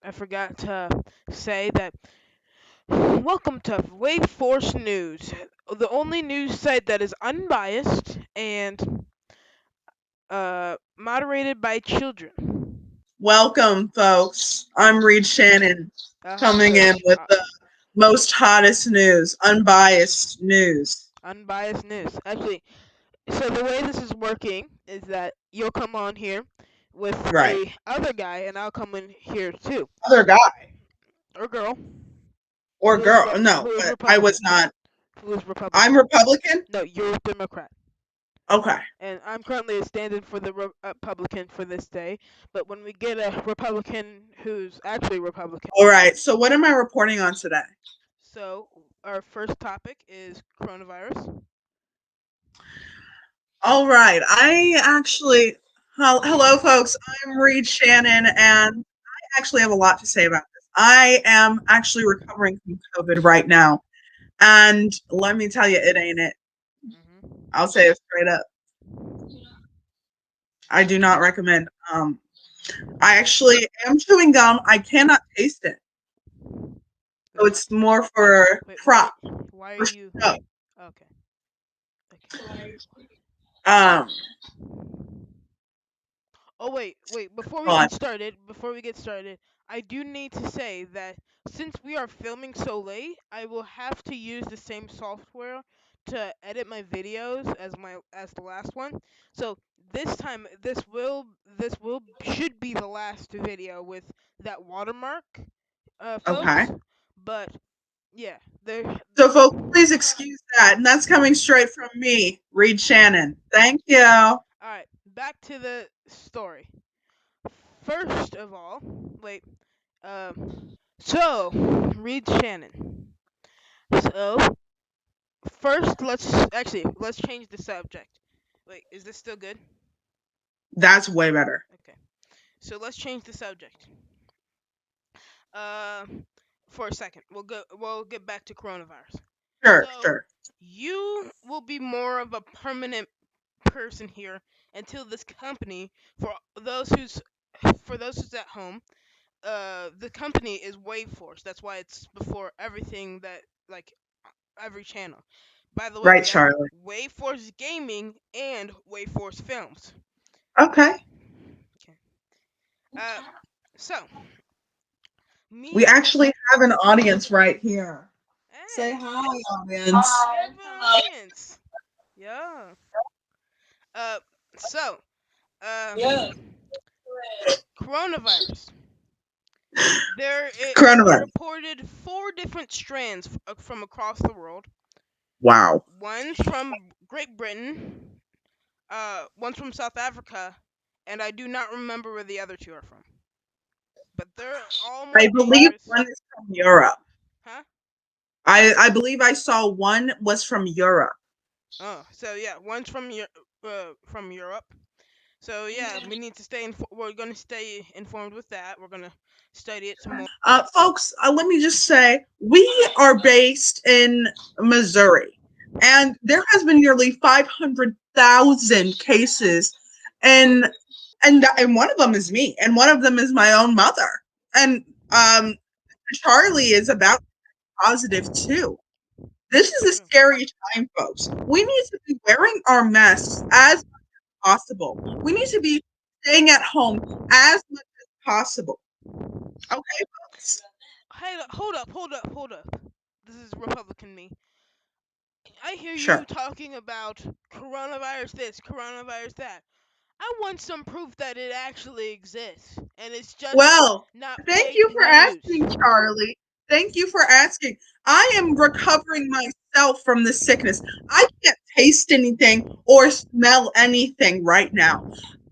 I forgot to say that. Welcome to Wave Force News, the only news site that is unbiased and moderated by children. Welcome, folks. I'm Reed Shannon coming Good. in with the most hottest news, unbiased news. Unbiased news. Actually, so the way this is working is that you'll come on here with Right. a other guy, and I'll come in here too, Other guy or girl, or girl. No, who is but I was Republican. not. Who is Republican? I'm Republican? No, you're Democrat. Okay. And I'm currently standing for the Republican for this day. But when we get a Republican who's actually Republican, All right. So, what am I reporting on today? so our first topic is coronavirus. All right. Hello, folks. I'm Reed Shannon, and I actually have a lot to say about this. I am actually recovering from COVID right now. And let me tell you, it ain't it. Hmm. I'll say it straight up. I do not recommend. I actually am chewing gum. I cannot taste it. So Wait, it's more for wait, why? prop, Why are for you? show. Okay. Okay. Um, Oh wait. on. Before we get started, I do need to say that since we are filming so late, I will have to use the same software to edit my videos as the last one. So this time, this will should be the last video with that watermark, Okay. folks. But yeah, there. So, folks, please excuse that. And that's coming straight from me, Reed Shannon. Thank you. All right, back to the story. First of all, wait. So, Reed Shannon. So, first, let's change the subject. Wait, is this still good? That's way better. Okay. So let's change the subject. Uh, for a second, We'll get back to coronavirus. Sure, So, sure. you will be more of a permanent person here until this company. Those who's for those who's at home, the company is Waveforce. That's why it's before everything that like every channel. By the way, Right, we have Charlie. Waveforce Gaming and Waveforce Films. Okay. Okay. Uh, so We me. actually have an audience right here. Say Hey, hi, audience. we have an audience. Yeah. Uh. So. Uh. Coronavirus. It has been Coronavirus. reported 4 different strands from across the world. Wow. One's from Great Britain. One's from South Africa, and I do not remember where the other two are from. But they're all more I believe dangerous. one is from Europe. Huh? I believe I saw one was from Europe. Oh, so yeah, one's from Europe. So yeah, we need to we're gonna stay informed with that. We're gonna study it some more. Folks, let me just say we are based in Missouri, and there has been nearly 500,000 cases, and and one of them is me, and one of them is my own mother, and Charlie is about positive too. This is a True. scary time, folks. We need to be wearing our masks as possible. We need to be staying at home as much as possible. Okay, folks. Hey, hold up. This is Republican me. I hear you Sure. talking about coronavirus this, coronavirus that. I want some proof that it actually exists, and it's just Well, not thank fake you for news. asking, Charlie. Thank you for asking. I am recovering myself from this sickness. I can't taste anything or smell anything right now.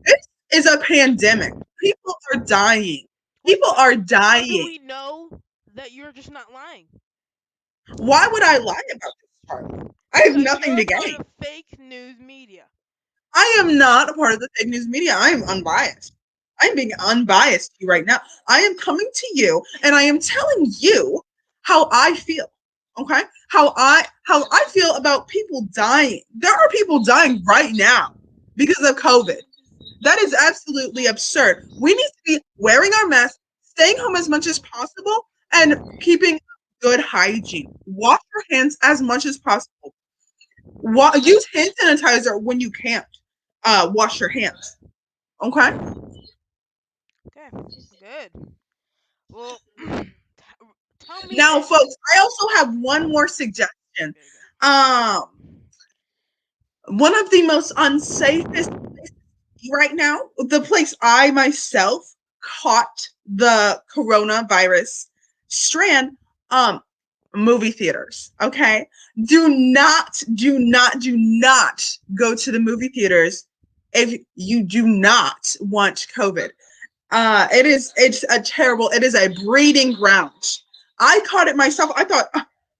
This is a pandemic. People are dying. Wait, People but are how do dying. we know that you're just not lying? Why would I lie about this, Charlie? I have Because nothing you're to a part gain. of fake news media. I am not a part of the fake news media. I am unbiased. I'm being unbiased to you right now. I am coming to you and I am telling you how I feel. Okay? How I feel about people dying. There are people dying right now because of COVID. That is absolutely absurd. We need to be wearing our masks, staying home as much as possible and keeping good hygiene. Wash your hands as much as possible. Use hand sanitizer when you can't wash your hands. Okay. Okay, good. Well, tell me Now, this. folks, I also have one more suggestion. There you go. Um, one of the most unsafest right now, the place I myself caught the coronavirus strand, um, movie theaters. Okay. Do not go to the movie theaters if you do not want COVID. It's a terrible, it is a breeding ground. I caught it myself. I thought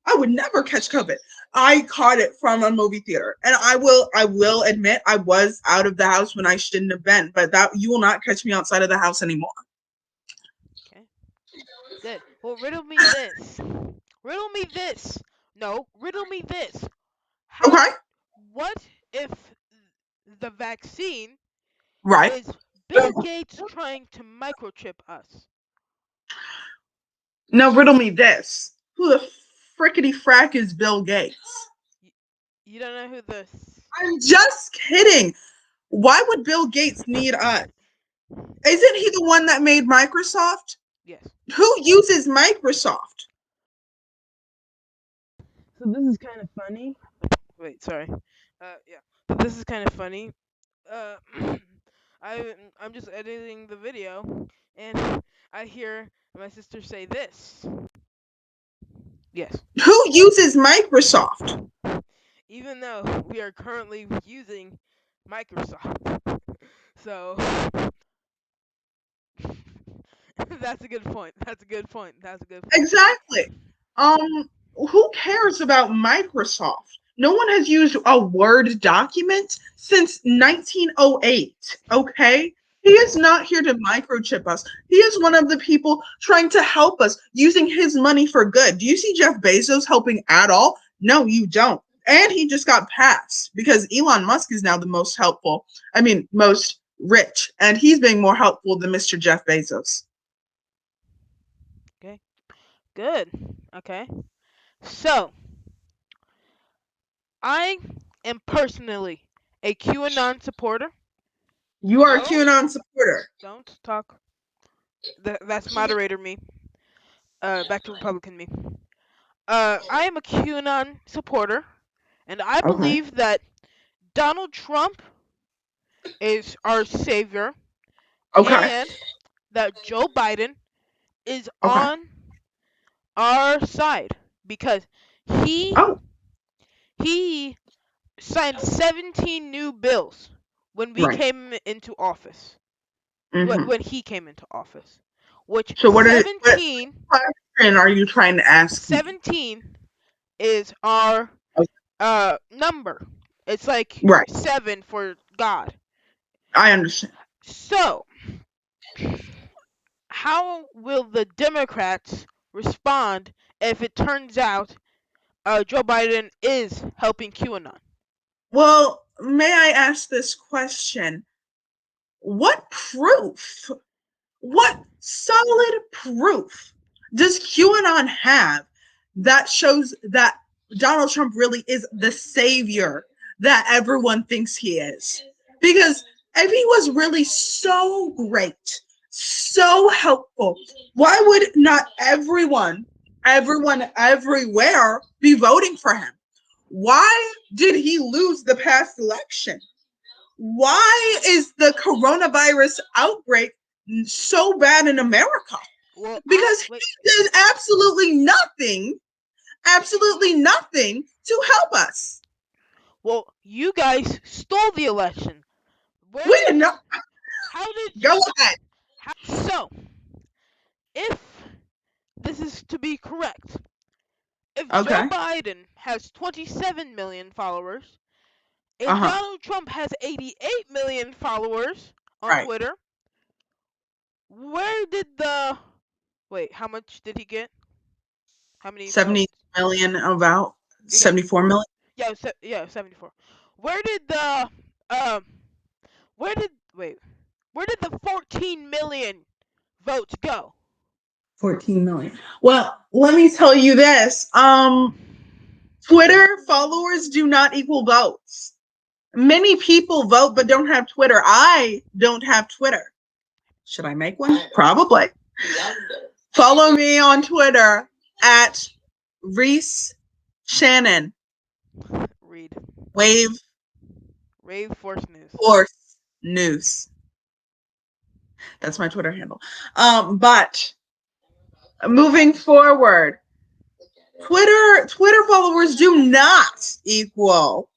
I would never catch COVID. I caught it from a movie theater. And I will admit I was out of the house when I shouldn't have been, but that you will not catch me outside of the house anymore. Okay, good. Well, riddle me this. Riddle me this. No, riddle me this. How? Okay. What if the vaccine Right. is Bill Gates trying to microchip us? Now riddle me this. Who the frickety frack is Bill Gates? You, you don't know who the I'm just kidding. Why would Bill Gates need us? Isn't he the one that made Microsoft? yes. Who uses Microsoft? So this is kind of funny. Wait, sorry. Yeah. So this is kind of funny. Uh, I'm just editing the video, and I hear my sister say this. Yes. Who uses Microsoft? Even though we are currently using Microsoft, so that's a good point. That's a good point. That's a good point. Exactly. Who cares about Microsoft? No one has used a Word document since 1908, okay? He is not here to microchip us. He is one of the people trying to help us using his money for good. Do you see Jeff Bezos helping at all? No, you don't. And he just got passed because Elon Musk is now the most helpful, most rich, and he's being more helpful than Mr. Jeff Bezos. Okay. Good. Okay. So I am personally a QAnon supporter. You are a No, QAnon supporter. don't talk. That's moderator me. Back to Republican me. I am a QAnon supporter, and I Okay. believe that Donald Trump is our savior, Okay. and that Joe Biden is Okay. on our side because he Oh, he signed 17 new bills when we right. came into office. Mm-hmm. When he came into office, which So what 17 question are you trying to ask me? 17 is our Okay. number. It's like Right. 7 for God. I understand. So, how will the Democrats respond if it turns out Joe Biden is helping QAnon? Well, may I ask this question? What proof? What solid proof does QAnon have that shows that Donald Trump really is the savior that everyone thinks he is? Because if he was really so great, so helpful, why would not everyone everywhere be voting for him? Why did he lose the past election? Why is the coronavirus outbreak so bad in America? Well, Because wait. he did absolutely nothing to help us. Well, you guys stole the election. Where We did? did not. How did? Go ahead. So, if this is to be correct, if Joe Okay. Biden has 27 million followers Uh and huh. Donald Trump has 88 million followers on Right. Twitter, where did the wait? How much did he get? How many 70 votes? million, about Okay, 74 million. yeah, 74. Where did the um? Where did wait? Where did the 14 million votes go? 14 million. Well, let me tell you this. Twitter followers do not equal votes. Many people vote but don't have Twitter. I don't have Twitter. Should I make one? Probably. Follow me on Twitter at Reese Shannon. Read. Wave Rave Force News. Force News. That's my Twitter handle. But moving forward, Twitter followers do not equal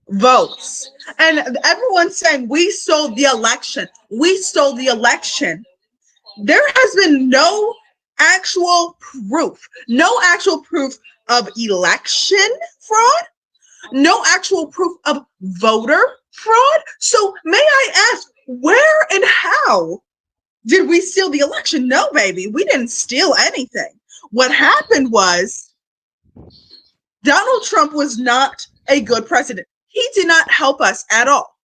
votes. And everyone's saying we stole the election. We stole the election. There has been no actual proof of election fraud, no actual proof of voter fraud. So may I ask, where and how did we steal the election? No, baby, we didn't steal anything. What happened was Donald Trump was not a good president. He did not help us at all.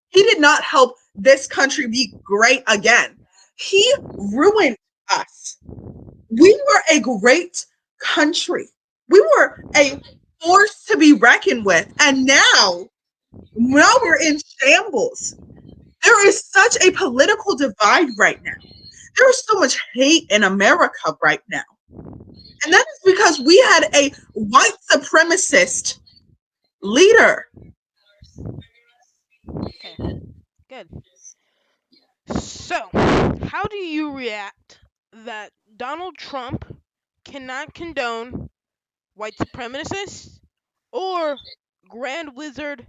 He did not help this country be great again. He ruined us. We were a great country. We were a force to be reckoned with. And now we're in shambles. There is such a political divide right now. There is so much hate in America right now. And that is because we had a white supremacist leader. Okay, good. So, how do you react that Donald Trump cannot condone white supremacists or Grand Wizard,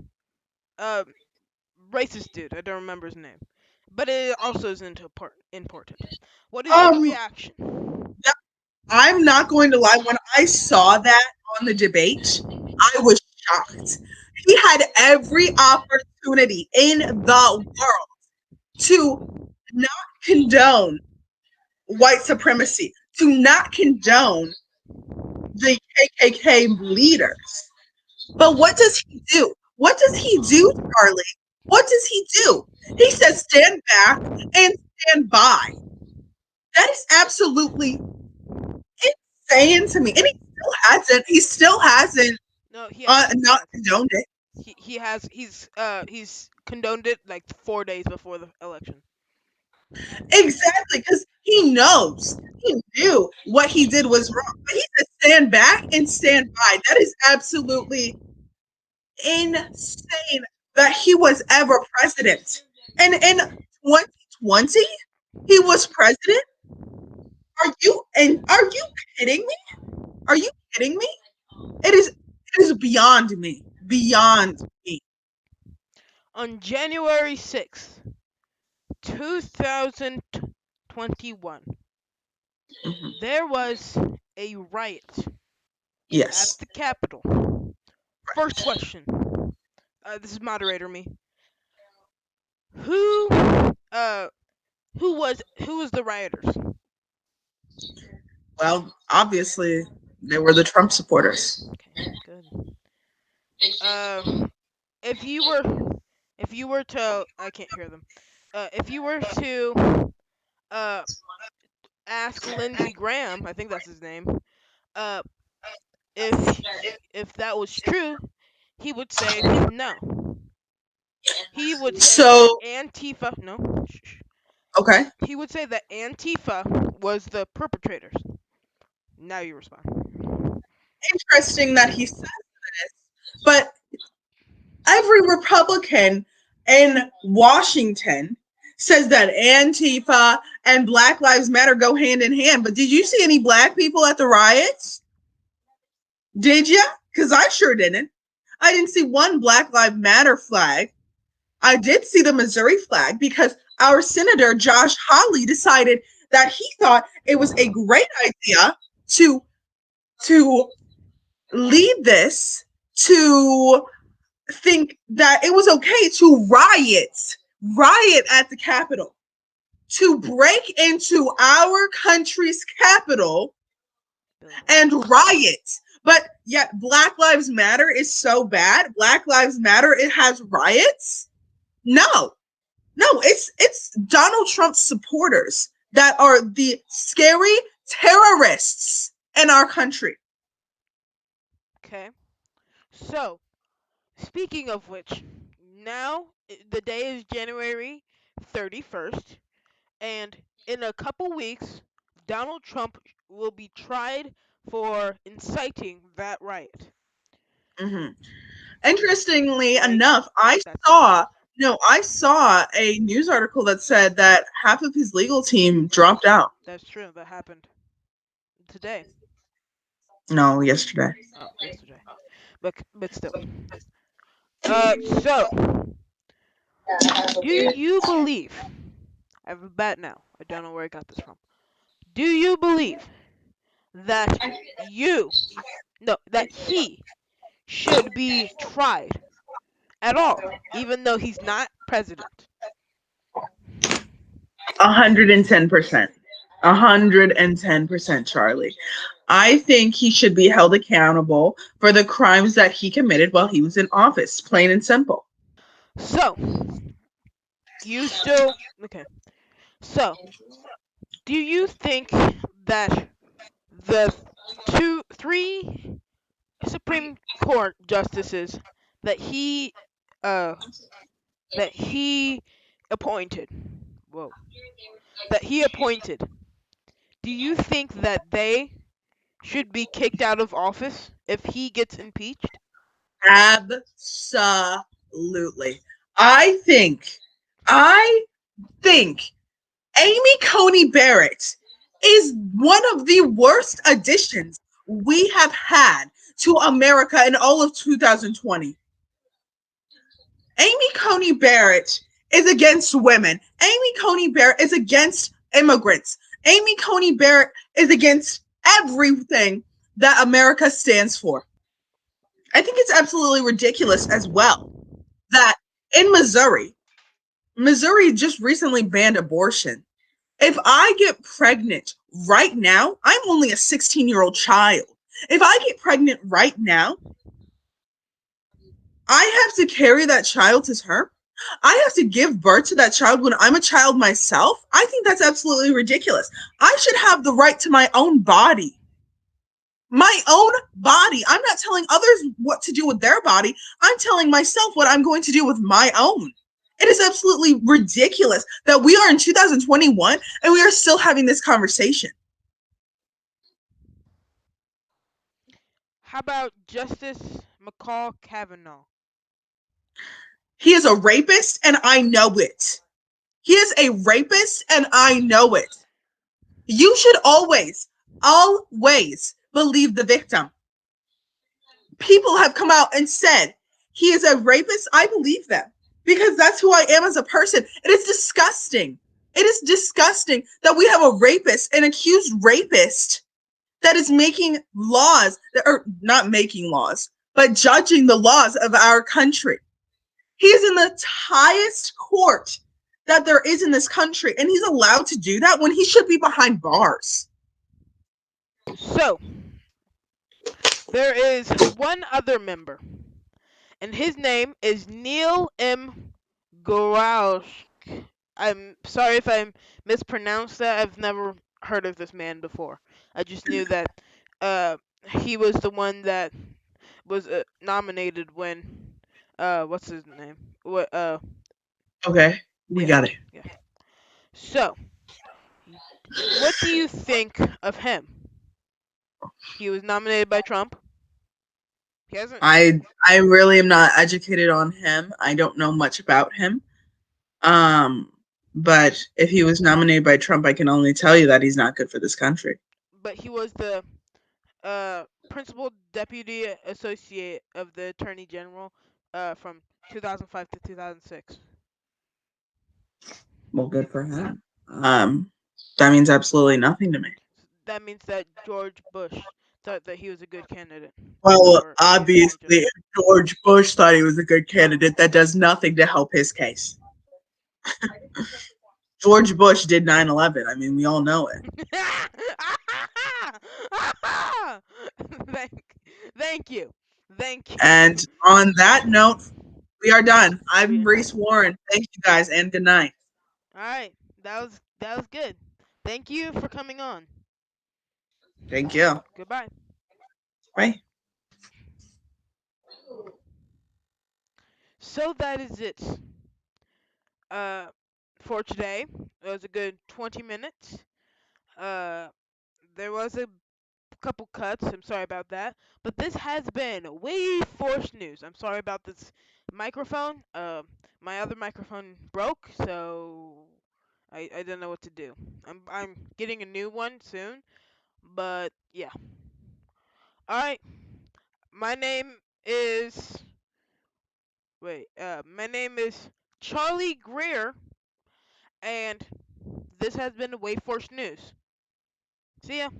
uh, racist dude? I don't remember his name, but it also isn't important. What is your Um, reaction? I'm not going to lie. When I saw that on the debate, I was shocked. He had every opportunity in the world to not condone white supremacy, to not condone the KKK leaders. But what does he do? What does he do, Charlie? What does he do? He says, stand back and stand by. That is absolutely insane to me. And he still hasn't No, he has. He not has. condoned it. He has. He's condoned it like 4 days before the election. Exactly, because he knew what he did was wrong. But he said, stand back and stand by. That is absolutely insane that he was ever president. And in 2020, he was president. Are you kidding me? Are you kidding me? It is beyond me. Beyond me. On January 6th, 2021, Mhm. there was a riot at Yes. the Capitol. First question. This is moderator me. Who uh who was the rioters? Well, obviously, they were the Trump supporters. Okay, good. Uh, if you were to, I can't hear them. If you were to uh ask Lindsey Graham, I think that's his name, uh, if that was true, he would say no. He would say that So, Antifa. No. Shh. okay. He would say that Antifa was the perpetrators. Now you respond. Interesting that he says this, but every Republican in Washington says that Antifa and Black Lives Matter go hand in hand. But did you see any black people at the riots? Did you? Because I sure didn't. I didn't see one Black Lives Matter flag. I did see the Missouri flag because our Senator Josh Hawley decided that he thought it was a great idea to to lead this, to think that it was okay to riot at the Capitol, to break into our country's capital and riot. But yet Black Lives Matter is so bad. Black Lives Matter, it has riots. No, it's Donald Trump's supporters that are the scary terrorists in our country. Okay. So, speaking of which, now the day is January 31st, and in a couple weeks, Donald Trump will be tried for inciting that riot. Mhm. Interestingly Right? enough, That's true. I saw a news article that said that half of his legal team dropped out. That's true. That happened today. No, yesterday. Oh, yesterday. But still. So, do you believe? I have a bet now. I don't know where I got this from. Do you believe that you, no, that he should be tried at all, even though he's not president? 110%. 110%, Charlie. I think he should be held accountable for the crimes that he committed while he was in office, plain and simple. So, you still okay? So, do you think that the three Supreme Court justices that uh he appointed, whoa, that he appointed, do you think that they should be kicked out of office if he gets impeached? Absolutely. I think, I think Amy Coney Barrett is one of the worst additions we have had to America in all of 2020. Amy Coney Barrett is against women. Amy Coney Barrett is against immigrants. Amy Coney Barrett is against everything that America stands for. I think it's absolutely ridiculous as well that in Missouri just recently banned abortion. If I get pregnant right now, I'm only a 16-year-old child. If I get pregnant right now, I have to carry that child to term. I have to give birth to that child when I'm a child myself. I think that's absolutely ridiculous. I should have the right to my own body. My own body. I'm not telling others what to do with their body. I'm telling myself what I'm going to do with my own. It is absolutely ridiculous that we are in 2021 and we are still having this conversation. How about Justice McCall Kavanaugh? He is a rapist and I know it. He is a rapist and I know it. You should always believe the victim. People have come out and said he is a rapist. I believe them because that's who I am as a person. It is disgusting. It is disgusting that we have a rapist, an accused rapist, that is making laws that are not making laws, but judging the laws of our country. He is in the highest court that there is in this country, and he's allowed to do that when he should be behind bars. So, there is one other member, and his name is Neil M. Gorsuch. I'm sorry if I mispronounced that. I've never heard of this man before. I just knew that uh, he was the one that was nominated when what's his name? What Okay, we yeah, got it. yeah. So, what do you think of him? He was nominated by Trump. He hasn't. I really am not educated on him. I don't know much about him. Um, but if he was nominated by Trump, I can only tell you that he's not good for this country. But he was the principal deputy associate of the attorney general from 2005 to 2006. Well, good for him. That means absolutely nothing to me. That means that George Bush thought that he was a good candidate Well, for to be the attorney obviously, general. if George Bush thought he was a good candidate, that does nothing to help his case. George Bush did 9/11. I mean, we all know it. thank, thank you, thank you. And on that note, we are done. I'm We, Reese Warren. Thank you guys, and good night. all right, that was good. Thank you for coming on. Thank you. Goodbye. Bye. So that is it. Uh, for today, it was a good 20 minutes. Uh, there was a couple cuts. I'm sorry about that. But this has been Way Force News. I'm sorry about this microphone. My other microphone broke, so I don't know what to do. I'm getting a new one soon. But yeah. All right. My name is my name is Charlie Greer, and this has been Way Force News. See ya.